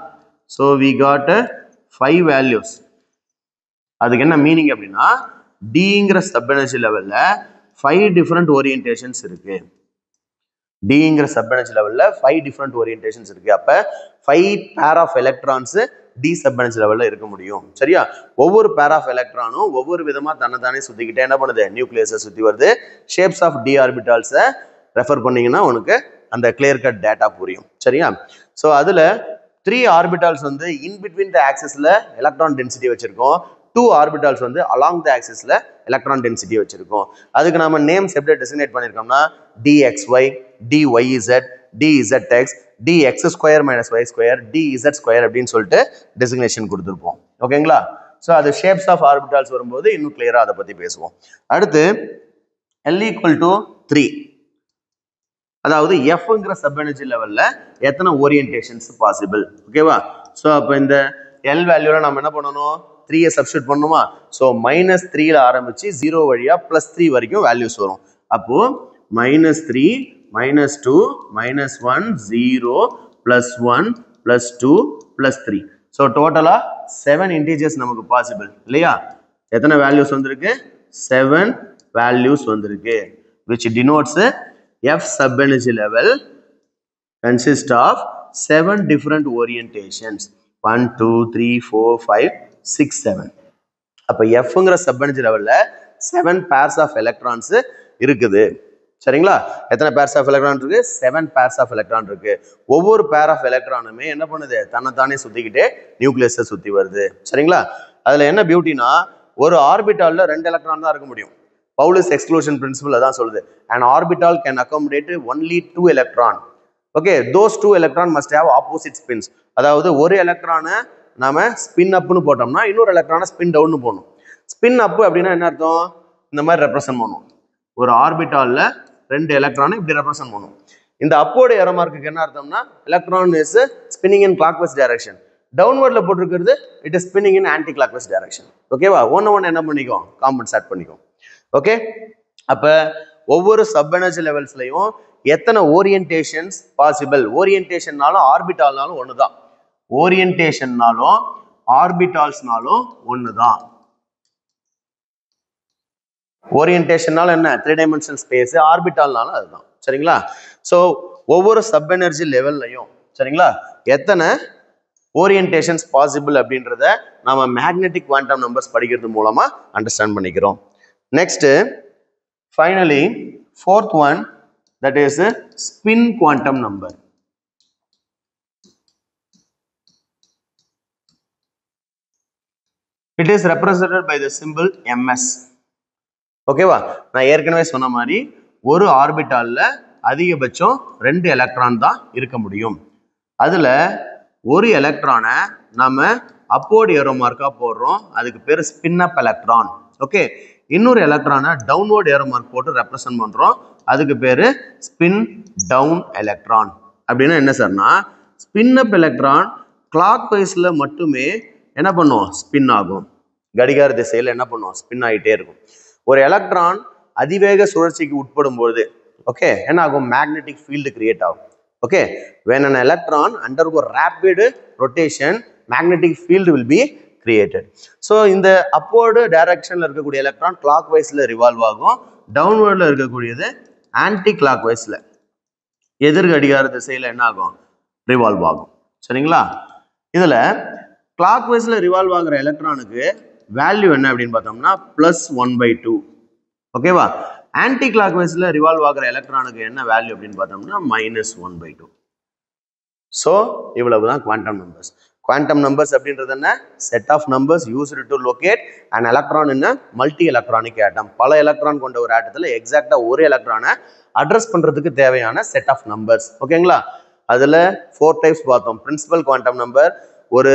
So we got 5 values. அதுக்கு என்ன மீனிங் அப்படின்னா, Dங்கிற சப் எனர்ஜி லெவல்ல 5 டிஃப்ரெண்ட் ஓரியன்டேஷன்ஸ் இருக்கு. Dங்கிற சப் எனர்ஜி லெவல்ல 5 டிஃப்ரெண்ட் ஓரியன்டேஷன்ஸ் இருக்கு. அப்ப 5 pair of electrons D sub energy லெவல்ல இருக்க முடியும். சரியா, ஒவ்வொரு பேர் ஆஃப் எலக்ட்ரானும் ஒவ்வொரு விதமா தன்னைத்தானே சுத்திக்கிட்டே என்ன பண்ணுது, நியூக்ளியஸை சுத்தி வருது. ஷேப்ஸ் ஆஃப் D ஆர்பிட்டால்ஸை ரெஃபர் பண்ணீங்கன்னா உனக்கு அந்த கிளியர் கட் டேட்டா புரியும். சரியா, ஸோ அதுல 3 ஆர்பிட்டால்ஸ் வந்து இன் பிட்வீன் த ஆக்சிஸ்ல எலக்ட்ரான் டென்சிட்டி வச்சிருக்கோம். 2 ஆர்பிட்டால்ஸ் வந்து அலாங் த ஆக்சிஸ்ல எலக்ட்ரான் டென்சிட்டி வச்சிருக்கோம். அதுக்கு நாம நேம்ஸ் எப்படி டெசிக்னேட் பண்ணிருக்கோம்னா, DXY, DYZ, DZX, DX² - Y², DZ² அப்படின்னு சொல்லிட்டு டெசிக்னேஷன் கொடுத்துருப்போம். ஓகேங்களா, ஸோ அது ஷேப்ஸ் ஆஃப் ஆர்பிட்டால்ஸ் வரும்போது இன்னும் கிளியரா அதை பத்தி பேசுவோம். அடுத்து L = 3, அதாவது Fங்கிற சப் எனர்ஜி லெவல்ல எத்தனை ஓரியன்டேஷன்ஸ் பாசிபிள். ஓகேவா, ஸோ அப்போ இந்த L வேல்யூல நம்ம என்ன பண்ணணும், 3யை சப்ஸ்டியூட் பண்ணுமா? ஸோ -3ல ஆரம்பிச்சு 0 வழியா +3 வரைக்கும் வேல்யூஸ் வரும். அப்போ -3 -2 -1 0 +1 plus 2 plus 3. So total 7 integers நமக்கு possible இல்லையா? எத்தனை values வந்திருக்கு? 7 values வந்திருக்கு, which denotes F sub-energy level consists of 7 different orientations. 1, 2, 3, 4, 5, 6, 7. அப்ப Fங்கிற sub-energy levelல 7 pairs of electrons இருக்குது. சரிங்களா? எத்தனை pairs of electron இருக்கு? 7 pairs of electron இருக்கு. ஒவ்வொரு pair of electronமே என்ன பண்ணுது? தன்னைத்தானே சுத்திக்கிட்டே நியூக்ளியஸை சுத்தி வருது. சரிங்களா? அதுல என்ன பியூட்டினா, ஒரு ஆர்பிட்டால்ல 2 எலக்ட்ரான் தான் இருக்க முடியும். பவுலிஸ் எக்ஸ்க்ளூஷன் பிரின்சிபல் அதான் சொல்லுது. An orbital can accommodate only 2 electron. Okay, those 2 electron must have opposite spins. அதாவது ஒரு எலக்ட்ரானை நாம ஸ்பின் அப்னு போட்டோம்னா இன்னொரு எலக்ட்ரானை ஸ்பின் டவுன்னு போடணும். ஸ்பின் அப் அப்படின்னா என்ன அர்த்தம்? இந்த மாதிரி ரெப்ரசன்ட் பண்ணும். ஒரு ஆர்பிட்டால்ல 2 எலக்ட்ரானை இப்படி ரெப்ரசன்ட் பண்ணும். இந்த அப்போர்டு ஏரோ மார்க்குக்கு என்ன அர்த்தம்னா, electron is spinning in clockwise direction. டவுன்வர்ட்ல போட்டிருக்கிறது it is spinning in anti clockwise direction. ஓகேவா? ஒன்னு என்ன பண்ணிக்கும்? காம்பன்சேட் பண்ணிக்கும். ஓகே, அப்ப ஒவ்வொரு சப் எனர்ஜி லெவல்ஸ்லயும் எத்தனை ஓரியன்டேஷன்ஸ் பாசிபிள்? ஓரியன்டேஷன்னாலும் ஆர்பிட்டால்னாலும் ஒண்ணுதான். ஓரியன்டேஷன்னாலும் ஆர்பிட்டால்ஸ்னாலும் ஒண்ணுதான். ஓரியன்டேஷன்னாலும் என்ன? 3 டைமென்ஷனல் ஸ்பேஸ். ஆர்பிட்டால்னாலும் அதுதான். சரிங்களா? ஸோ ஒவ்வொரு சப் எனர்ஜி லெவல்லையும் சரிங்களா எத்தனை ஓரியன்டேஷன்ஸ் பாசிபிள் அப்படின்றத நாம மேக்னெட்டிக் குவாண்டம் நம்பர்ஸ் படிக்கிறது மூலமா அண்டர்ஸ்டாண்ட் பண்ணிக்கிறோம். Next, finally, fourth one, that is a spin quantum number. It is represented by the symbol ms. ஓகேவா? நான் ஏற்கனவே சொன்ன மாதிரி ஒரு ஆர்பிட்டால்ல அதிகபட்சம் 2 எலக்ட்ரான் தான் இருக்க முடியும். அதுல ஒரு எலக்ட்ரானை நாம அப்போர்ட் ஏரோ மார்க்கா போடுறோம். அதுக்கு பேரு ஸ்பின் அப் எலக்ட்ரான். ஓகே, இன்னொரு எலக்ட்ரானை டவுன்வர்ட் ஏரோ மார்க் போட்டு ரெப்ரசன்ட் பண்றோம். அதுக்கு பேரு ஸ்பின் டவுன் எலக்ட்ரான். அப்படின்னா என்ன சார்னா, ஸ்பின் அப் எலக்ட்ரான் கிளாக் வைஸ்ல மட்டுமே என்ன பண்ணும்? ஸ்பின் ஆகும். கடிகார திசையில என்ன பண்ணும்? ஸ்பின் ஆகிட்டே இருக்கும். ஒரு எலக்ட்ரான் அதிவேக சுழற்சிக்கு உட்படும் போது ஓகே என்ன ஆகும்? மேக்னெட்டிக் ஃபீல்டு கிரியேட் ஆகும். Okay, when an electron undergo rapid rotation, magnetic field will be created. So இந்த upward directionல இருக்கக்கூடிய எலக்ட்ரான் கிளாக் வைஸ்ல ரிவால்வ் ஆகும். டவுன்வர்ட்ல இருக்கக்கூடியது ஆன்டி கிளாக் வைஸ்ல எதிர் கடிகார திசையில என்ன ஆகும்? ரிவால்வ் ஆகும். சரிங்களா? இதுல கிளாக் வைஸ்ல ரிவால்வ் ஆகிற எலக்ட்ரானுக்கு வேல்யூ என்ன அப்படின்னு பார்த்தோம்னா +1/2. ஓகேவா? ஆன்டி கிளாக் வைஸ்ல ரிவால்வ் ஆகிற எலக்ட்ரானுக்கு என்ன வேல்யூ அப்படின்னு பார்த்தோம்னா -1/2. ஸோ இவ்வளவுதான் குவாண்டம் நம்பர்ஸ். குவாண்டம் நம்பர்ஸ் அப்படின்றது என்ன? Set of numbers used to locate and electron in multi electronic atom. பல எலக்ட்ரான் கொண்ட ஒரு ஆட்டத்தில் எக்ஸாக்டா ஒரு எலக்ட்ரானை அட்ரஸ் பண்றதுக்கு தேவையான செட் ஆஃப் நம்பர்ஸ். ஓகேங்களா? அதுல 4 டைப்ஸ் பார்த்தோம். பிரின்சிபல் குவாண்டம் நம்பர் ஒரு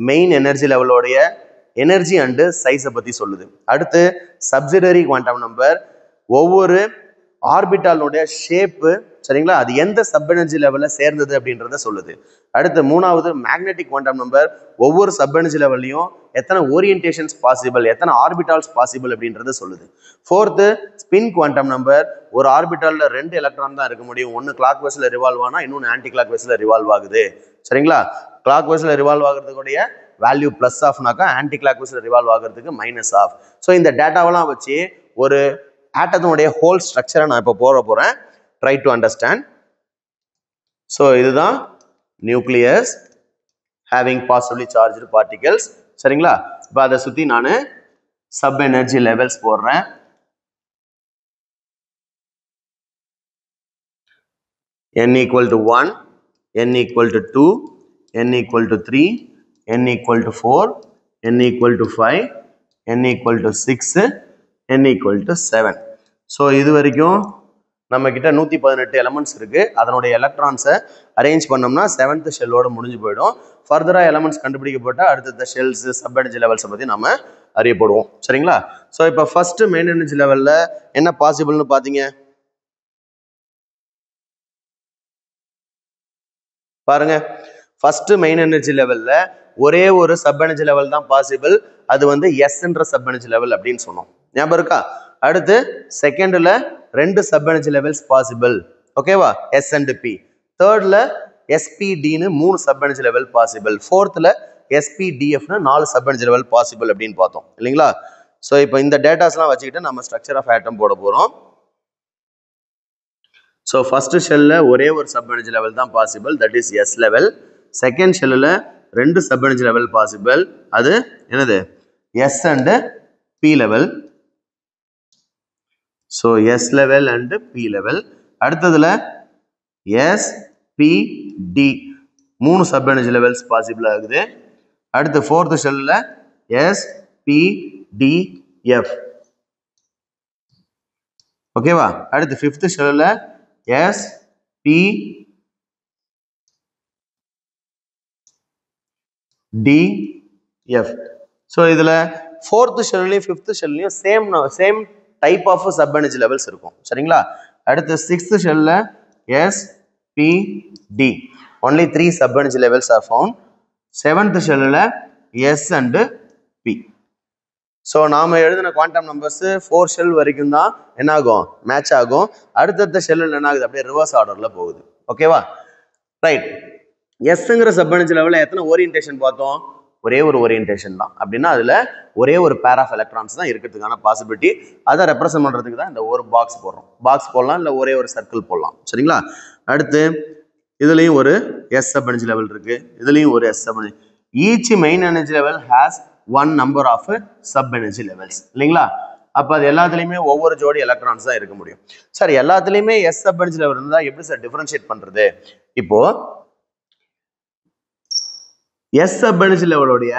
மெயின் எனர்ஜி லெவலோடைய எனர்ஜி அண்டு சைஸை பத்தி சொல்லுது. அடுத்து சப்சிடரி குவாண்டம் நம்பர் ஒவ்வொரு ஆர்பிட்டாலுடைய ஷேப்பு சரிங்களா அது எந்த சப் எனர்ஜி லெவல்ல சேர்ந்தது அப்படின்றத சொல்லுது. அடுத்து மூணாவது மேக்னெட்டிக் குவாண்டம் நம்பர் ஒவ்வொரு சப் எனர்ஜி லெவல்லையும் எத்தனை ஓரியன்டேஷன்ஸ் பாசிபிள், எத்தனை ஆர்பிட்டால்ஸ் பாசிபிள் அப்படின்றத சொல்லுது. ஃபோர்த்து ஸ்பின் குவாண்டம் நம்பர் ஒரு ஆர்பிட்டால்ல 2 எலக்ட்ரான் தான் இருக்க முடியும். ஒன்னு கிளாக் வைஸ்ல ரிவால்வ் ஆனா இன்னொன்னு ஆன்டி கிளாக் வைஸ்ல ரிவால்வ் ஆகுது. சரிங்களா? கிளாக் வைஸ்ல ரிவால்வ் ஆகிறதுக்குடைய வேல்யூ பிளஸ் ஆஃப்னாக்கா ஆன்டி கிளாக் வைஸ்ல ரிவால்வ் ஆகிறதுக்கு மைனஸ் ஆஃப். ஸோ இந்த டேட்டாவெல்லாம் வச்சு ஒரு ஆட்டத்தினுடைய ஹோல் ஸ்ட்ரக்சரை நான் இப்போ போறேன். Try to understand. ஸோ இதுதான் nucleus having positively charged particles. சரிங்களா? இப்போ அதை சுற்றி நான் சப் எனர்ஜி லெவல்ஸ் போடுறேன். n = 1, n = 2, n = 3, n = 4, n = 5, n = 6, n = 7. So இது வரைக்கும் நம்ம கிட்ட 118 எலமெண்ட்ஸ் இருக்கு. அதனுடைய எலக்ட்ரான்ஸை அரேஞ்ச் பண்ணோம்னா 7th ஷெல்லோட முடிஞ்சு போயிடும். ஃபர்தரா எலமெண்ட்ஸ் கண்டுபிடிக்கப்பட்ட அடுத்த ஷெல்ஸ் சப் எனர்ஜி லெவல்ஸை பத்தி நம்ம அறியப்படுவோம். சரிங்களா? ஸோ இப்போ ஃபர்ஸ்ட் மெயின் எனர்ஜி லெவல்ல என்ன பாசிபிள்னு பாத்தீங்க பாருங்க. ஃபர்ஸ்ட் மெயின் எனர்ஜி லெவல்ல ஒரே ஒரு சப் எனர்ஜி லெவல் தான் பாசிபிள். அது வந்து எஸ்ன்ற சப் எனர்ஜி லெவல் அப்படின்னு சொன்னோம். ஞாபகம் இருக்கா? அடுத்து செகண்ட்ல 2 சப் எனர்ஜி லெவல்ஸ் பாசிபிள். ஓகேவா? S and P. தேர்ட்ல SPDன்னு 3 sub energy level possible. 4th SPDFன்னு 4 சப் எனர்ஜி லெவல் பாசிபிள் அப்படின்னு பார்த்தோம் இல்லைங்களா? ஸோ இப்போ இந்த டேட்டாஸ்லாம் வச்சுக்கிட்டு நம்ம ஸ்ட்ரக்சர் ஆஃப் ஆட்டம் போட போகிறோம். ஸோ ஃபர்ஸ்ட் ஷெல்லில் ஒரே ஒரு சப் எனர்ஜி லெவல் தான் possible, that is S level. Second ஷெல்லில் 2 சப் எனர்ஜி லெவல் பாசிபிள், அது என்னது S and P level. So S level and P level. அடுத்ததுல SPD 3 sub energy levels possible ஆகுது. அடுத்து 4th ஷெல்லில் SPDF. ஓகேவா? அடுத்து 5th ஷெல்லில் SPDF. ஸோ இதில் 4th ஷெல்லையும் 5th ஷெல்லையும் same type of sub energy levels இருக்கும் சரிங்களா? அடுத்து 6th ஷெல்லில் SPD. Only 3 sub energy levels are found. 7th ஷெல்லில் S and P. ஸோ நாம் எழுதின குவாண்டம் நம்பர்ஸ் 4 ஷெல் வரைக்கும் தான் என்ன ஆகும், மேட்ச் ஆகும். அடுத்தடுத்த ஷெல்லில் என்ன ஆகுது, அப்படியே ரிவர்ஸ் ஆர்டரில் போகுது. ஓகேவா? ரைட். எஸ்ங்கிற சப் எனர்ஜி லெவலில் எத்தனை ஓரியன்டேஷன் பார்த்தோம்? ஒரே ஒரு ஓரியன்டேஷன் தான். அப்படின்னா அதில் ஒரே ஒரு பேர் ஆஃப் எலக்ட்ரான்ஸ் தான் இருக்கிறதுக்கான பாசிபிலிட்டி. அதை ரெப்ரசென்ட் பண்ணுறதுக்கு தான் இந்த ஒரு பாக்ஸ் போடுறோம். பாக்ஸ் போடலாம், இல்லை ஒரே ஒரு சர்க்கிள் போடலாம் சரிங்களா? அடுத்து இதுலேயும் ஒரு எஸ் சப் எனர்ஜி லெவல் இருக்கு, இதுலேயும் ஒரு S sub energy. Each main energy level has 1 number of sub energy levels இல்லைங்களா? அப்போ அது எல்லாத்துலேயுமே ஒவ்வொரு ஜோடி எலக்ட்ரான்ஸ் தான் இருக்க முடியும். சார் எல்லாத்துலேயுமே எஸ் சப் எனர்ஜி லெவல் இருந்தால் எப்படி சார் டிஃபரன்ஷியேட் பண்ணுறது? இப்போ எஸ் சப் எனர்ஜி லெவலோடைய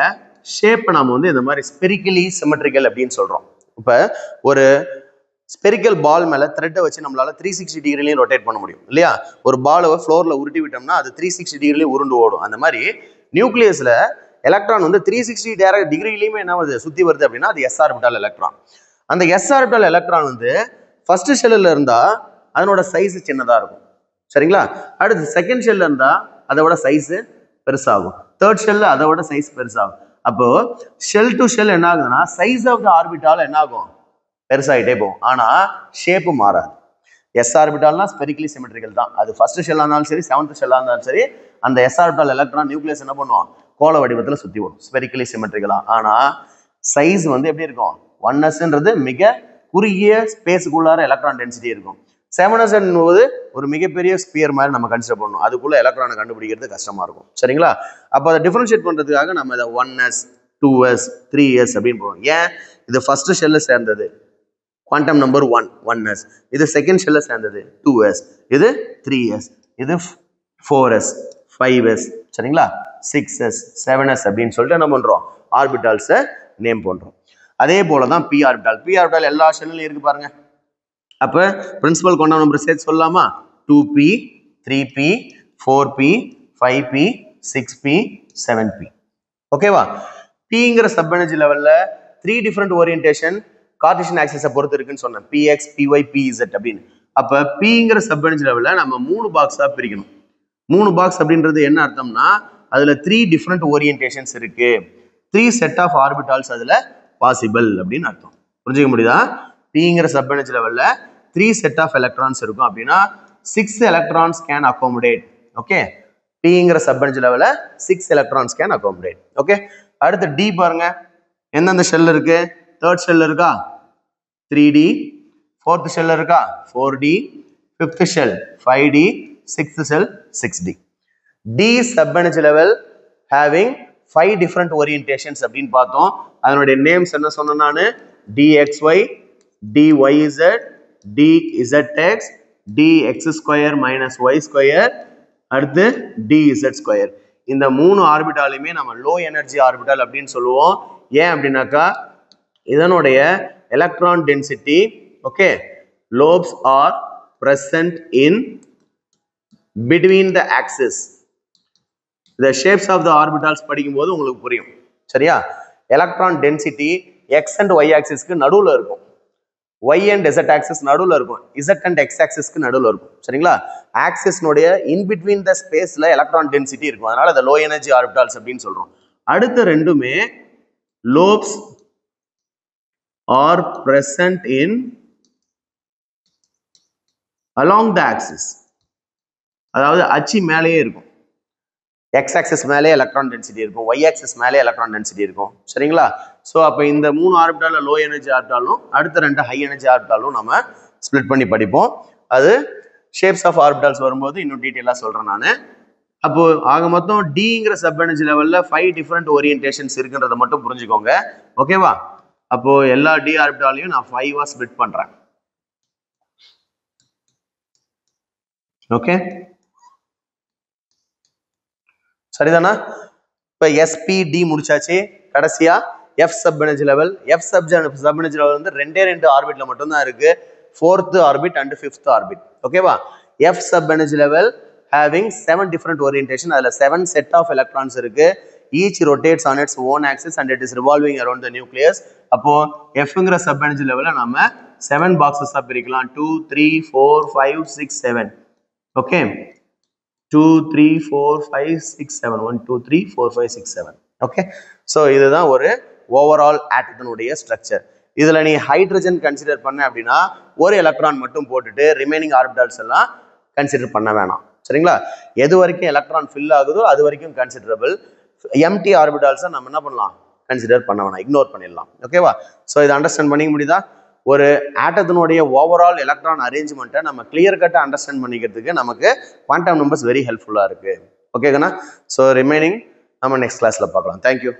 ஷேப்பை நம்ம வந்து இந்த மாதிரி ஸ்பெரிக்கலி சிமெட்ரிக்கல் அப்படின்னு சொல்கிறோம். இப்போ ஒரு ஸ்பெரிக்கல் பால் மேலே த்ரெட்டை வச்சு நம்மளால 360 டிகிரிலையும் ரொட்டேட் பண்ண முடியும் இல்லையா? ஒரு பாலை ஃப்ளோரில் உருட்டி விட்டோம்னா அது 360 டிகிரிலையும் உருண்டு ஓடும். அந்த மாதிரி நியூக்ளியஸில் எலக்ட்ரான் வந்து 360 டிகிரிலையுமே என்ன வருது, சுற்றி வருது அப்படின்னா அது எஸ் ஆர்பிட்டால் எலக்ட்ரான். அந்த எஸ் ஆர்பிட்டால் எலக்ட்ரான் வந்து ஃபர்ஸ்ட் ஷெல்லில் இருந்தால் அதனோட சைஸ் சின்னதாக இருக்கும் சரிங்களா? அடுத்து செகண்ட் ஷெல்லில் இருந்தால் அதோட சைஸு பெருசாகும். தேர்ட் ஷெல்ல அதோட சைஸ் பெருசாகும். அப்போ ஷெல் டு ஷெல் என்ன ஆகுதுன்னா சைஸ் ஆஃப் த ஆர்பிட்டால் என்ன ஆகும், பெருசாகிட்டே போகும். ஆனால் ஷேப்பு மாறாது. எஸ் ஆர்பிட்டால்னா ஸ்பெரிக்கலி சிமெட்ரிக்கல் தான். அது ஃபர்ஸ்ட் ஷெல்லாக இருந்தாலும் சரி, 7th ஷெல்லாக இருந்தாலும் சரி, அந்த எஸ் ஆர்பிட்டால் எலக்ட்ரான் நியூக்ளியஸ் என்ன பண்ணுவோம், கோள வடிவத்தில் சுற்றி வரும் ஸ்பெரிக்கலி சிமெட்ரிக்கலாக. ஆனால் சைஸ் வந்து எப்படி இருக்கும், 1sன்றது மிக குறுகிய ஸ்பேஸுக்குள்ளார எலக்ட்ரான் டென்சிட்டி இருக்கும். 7s என்பது ஒரு மிகப்பெரிய ஸ்பியர் மாதிரி நம்ம கன்சிடர் பண்ணணும். அதுக்குள்ள எலக்ட்ரானை கண்டுபிடிக்கிறது கஷ்டமா இருக்கும் சரிங்களா? அப்போ அதை டிஃபரன்ஷியேட் பண்றதுக்காக நம்ம இதை 1s 2s 3s அப்படின்னு போடுவோம். ஏன், இது ஃபர்ஸ்ட் ஷெல்ல சேர்ந்தது குவாண்டம் நம்பர் 1s, இது செகண்ட் ஷெல்ல சேர்ந்தது 2s, இது 3s, இது 4s 5s சரிங்களா? 6s 7s அப்படின்னு சொல்லிட்டு என்ன பண்றோம், ஆர்பிட்டால்ஸை நேம் பண்றோம். அதே போல தான் பி ஆர்பிட்டால். பி ஆர்பிட்டால் எல்லா ஷெல்லையும் இருக்கு பாருங்க. அப்போ பிரின்சிபல் குவாண்டம் நம்பர் சேர்த்து சொல்லலாமா? 2p 3p 4p 5p 6p 7p. ஓகேவா? பிங்கிற சப் எனர்ஜி லெவல்ல 3 டிஃப்ரெண்ட் ஓரியன்டேஷன் கார்டீசியன் ஆக்சிஸை பொறுத்து இருக்குன்னு சொன்னேன். px py pz அப்படின்னு. அப்போ பிங்கிற சப் எனர்ஜி லெவல்ல நம்ம 3 பாக்ஸா பிரிக்கணும். 3 பாக்ஸ் அப்படின்றது என்ன அர்த்தம்னா அதுல 3 டிஃப்ரெண்ட் ஓரியன்டேஷன்ஸ் இருக்கு, 3 செட் ஆஃப் ஆர்பிட்டால்ஸ் அதுல பாசிபிள் அப்படின்னு அர்த்தம். புரிஞ்சுக்க முடியுதா? பிங்கிற சப் எனர்ஜி லெவல்ல 3 செட் ஆஃப் எலக்ட்ரான்ஸ் இருக்கும் அப்படின்னா 6 எலக்ட்ரான்ஸ் கேன் அகாமடேட். ஓகே, பிங்கிற சப் எனர்ஜி லெவல்ல 6 எலக்ட்ரான்ஸ் கேன் அகாமடேட். ஓகே, அடுத்து டி பாருங்க, எந்தெந்த ஷெல் இருக்கு? தேர்ட் ஷெல் இருக்கா 3d, ஃபோர்த் ஷெல் இருக்கா 4d, fifth shell 5d, sixth shell 6d. D sub energy level having 5 different orientations அப்படின்னு பார்த்தோம். அதனுடைய நேம்ஸ் என்ன சொன்னேன் நான்? dxy, dyz, dzx, dx square minus Y square, அடுத்து dz ஸ்கொயர். இந்த 3 ஆர்பிட்டாலுமே நம்ம லோ எனர்ஜி ஆர்பிட்டால் அப்படின்னு சொல்லுவோம். ஏன் அப்படின்னாக்கா இதனுடைய electron density, okay, lobes are present in between the axis. The shapes of the orbitals படிக்கும் போது உங்களுக்கு புரியும் சரியா? Electron density x and y ஆக்சிஸ்க்கு நடுவுல இருக்கும், y and z ஆக்சிஸ் நடுவுல இருக்கும், z and x ஆக்சிஸ்க்கு நடுவுல இருக்கும் சரிங்களா? ஆக்சிஸ்னுடைய இன் பிட்வீன் த ஸ்பேஸ்ல எலக்ட்ரான் டென்சிட்டி இருக்கும். அதனால அதை லோ எனர்ஜி ஆர்பிட்டால்ஸ் அப்படின்னு சொல்றோம். அடுத்த ரெண்டுமே lobes are present in along the axis, அதாவது அச்சு மேலேயே இருக்கும் எக்ஸ் ஆக்சிஸ் மேலே எலக்ட்ரான் டென்சிட்டி இருக்கும், ஒய் ஆக்சிஸ் மேலே எலக்ட்ரான் டென்சிட்டி இருக்கும். சரிங்களா? ஸோ அப்போ இந்த 3 ஆர்பிட்டாலில் லோ எனர்ஜி ஆர்பிட்டாலும் அடுத்த 2 ஹை எனர்ஜி ஆர்பிட்டாலும் நம்ம ஸ்ப்ளிட் பண்ணி படிப்போம். அது ஷேப்ஸ் ஆஃப் ஆர்பிட்டால்ஸ் வரும்போது இன்னும் டீட்டெயிலாக சொல்கிறேன் நான். அப்போ ஆக மொத்தம் டிங்கிற சப் எனர்ஜி லெவலில் 5 டிஃப்ரெண்ட் ஓரியன்டேஷன்ஸ் இருக்குன்றதை மட்டும் புரிஞ்சுக்கோங்க. ஓகேவா? அப்போ எல்லா டி ஆர்பிட்டாலையும் நான் 5ஆ ஸ்ப்ளிட் பண்ணுறேன். ஓகே, சரிதானா? இப்போ எஸ்பிடி முடிச்சாச்சு. கடைசியா F sub energy level. F sub energy level வந்து 2 ஆர்பிட்ல மட்டும்தான் இருக்கு, 4th orbit and 5th orbit. ஓகேவா? F sub energy level having 7 different orientation. அதுல 7 set of electrons இருக்கு. Each rotates on its own axis and it is revolving around the nucleus. அப்போ Fங்கிற sub energy levelல நாம 7 boxes பிரிக்கலாம். 2 3 4 5 6 7. Okay, 2 3 4 5 6 7. 1 2 3 4 5 6 7. Okay, so இதுதான் ஒரு overall ஆட்டத்தினுடைய structure. இதுல நீ hydrogen consider பண்ண அப்படின்னா ஒரு எலக்ட்ரான் மட்டும் போட்டுட்டு ரிமைனிங் ஆர்பிட்டால்ஸ் எல்லாம் கன்சிடர் பண்ண வேணாம். சரிங்களா? எது வரைக்கும் எலக்ட்ரான் ஃபில் ஆகுதோ அது வரைக்கும் கன்சிடரபிள். எம்டி ஆர்பிட்டால்ஸை நம்ம என்ன பண்ணலாம்? கன்சிடர் பண்ண வேணாம், இக்னோர் பண்ணிடலாம். ஓகேவா? ஸோ இதை அண்டர்ஸ்டாண்ட் பண்ணிக்க முடியுதா? ஒரு ஆட்டத்தினுடைய ஓவரால் எலக்ட்ரான் அரேஞ்ச்மெண்ட்டை நம்ம கிளியர் கட்டாக அண்டர்ஸ்டாண்ட் பண்ணிக்கிறதுக்கு நமக்கு குவாண்டம் நம்பர்ஸ் வெரி ஹெல்ப்ஃபுல்லாக இருக்கு. ஓகேங்கண்ணா? ஸோ ரிமைனிங் நம்ம நெக்ஸ்ட் கிளாஸில் பார்க்கலாம். தேங்க்யூ.